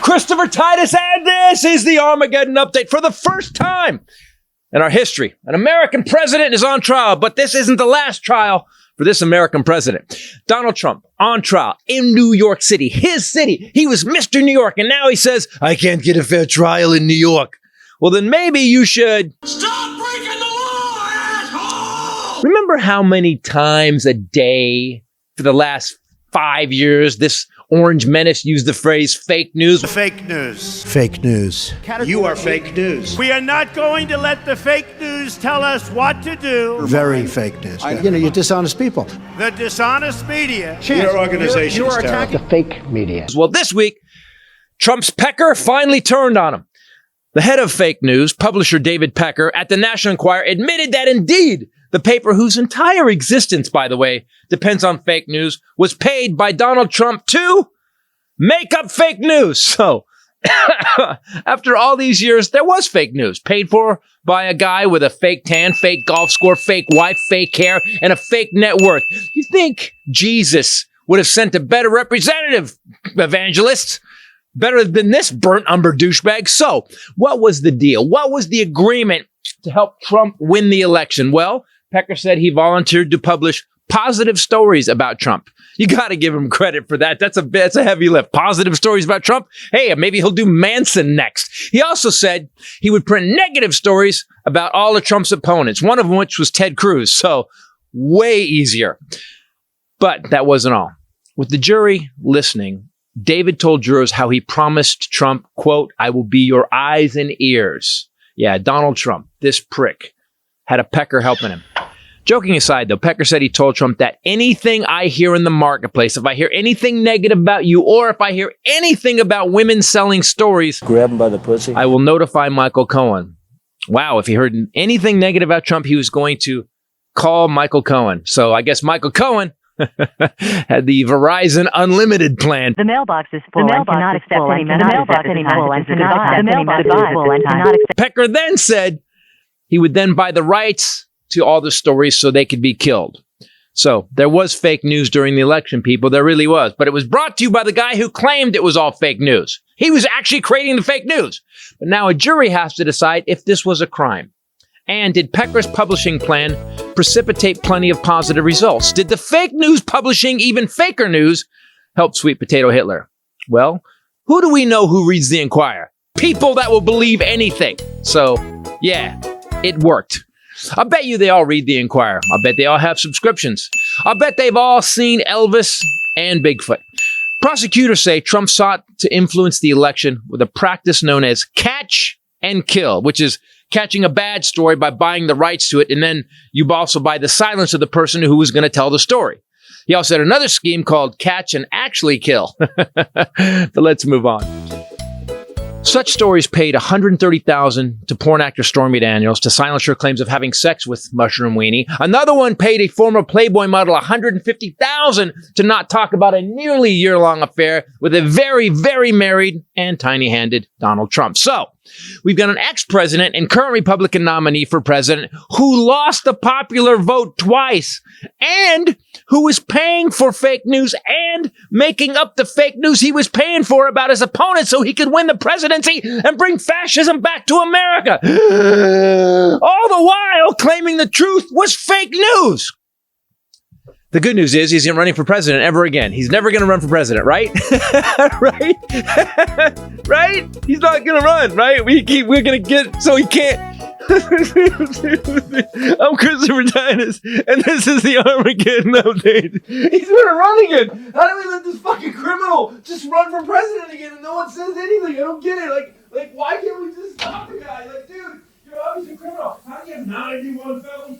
Christopher Titus, and this is the Armageddon update. For the first time in our history, an American president is on trial, but this isn't the last trial for this American president. Donald Trump on trial in New York City, his city. He was Mr. New York, and now he says, I can't get a fair trial in New York. Well, then maybe you should stop breaking the law, asshole! Remember how many times a day for the last 5 years this Orange Menace used the phrase fake news? Fake news. Fake news. You are fake news. We are not going to let the fake news tell us what to do. Very fake news. You're dishonest people. The dishonest media. Your organization you are attacking the fake media. Well, this week, Trump's PECKER finally turned on him. The head of fake news, publisher David PECKER, at the National Enquirer admitted that indeed the paper, whose entire existence, by the way, depends on fake news, was paid by Donald Trump to make up fake news. So, after all these years, there was fake news paid for by a guy with a fake tan, fake golf score, fake wife, fake hair, and a fake net worth. You think Jesus would have sent a better representative, evangelist? Better than this burnt umber douchebag. So, what was the deal? What was the agreement to help Trump win the election? Well, PECKER said he volunteered to publish positive stories about Trump. You got to give him credit for that. That's a heavy lift. Positive stories about Trump. Hey, maybe he'll do Manson next. He also said he would print negative stories about all of Trump's opponents, one of which was Ted Cruz. So, way easier. But that wasn't all. With the jury listening, David told jurors how he promised Trump, quote, I will be your eyes and ears. Yeah, Donald Trump, this prick, had a PECKER helping him. Joking aside, though, PECKER said he told Trump that anything I hear in the marketplace, if I hear anything negative about you, or if I hear anything about women selling stories, grab him by the pussy, I will notify Michael Cohen. Wow, if he heard anything negative about Trump, he was going to call Michael Cohen. So I guess Michael Cohen had the Verizon Unlimited plan. The mailbox is full and cannot accept any messages. The mailbox is full and cannot accept. PECKER then said he would then buy the rights to all the stories so they could be killed. So there was fake news during the election, people. There really was. But it was brought to you by the guy who claimed it was all fake news. He was actually creating the fake news. But now a jury has to decide if this was a crime. And did PECKER's publishing plan precipitate plenty of positive results? Did the fake news publishing even faker news help sweet potato Hitler? Well, who do we know who reads the Enquirer? People that will believe anything. So, yeah, it worked. I bet you they all read the Enquirer. I bet they all have subscriptions. I bet they've all seen Elvis and Bigfoot. Prosecutors say Trump sought to influence the election with a practice known as catch and kill, which is catching a bad story by buying the rights to it, and then you also buy the silence of the person who was going to tell the story. He also had another scheme called catch and actually kill. But let's move on. Such stories paid $130,000 to porn actor Stormy Daniels to silence her claims of having sex with Mushroom Weenie. Another one paid a former Playboy model $150,000 to not talk about a nearly year-long affair with a very, very married and tiny-handed Donald Trump. So, we've got an ex-president and current Republican nominee for president who lost the popular vote twice and who is paying for fake news and making up the fake news he was paying for about his opponent so he could win the presidency and bring fascism back to America. All the while claiming the truth was fake news. The good news is he's not running for president ever again. He's never going to run for president, right? Right? Right? He's not going to run, right? We're going to get, so he can't. I'm Christopher Titus, and this is the Armageddon update. He's going to run again. How do we let this fucking criminal just run for president again and no one says anything? I don't get it. Like, why can't we just stop the guy? Like, dude, you're obviously a criminal. How do you have 91 felony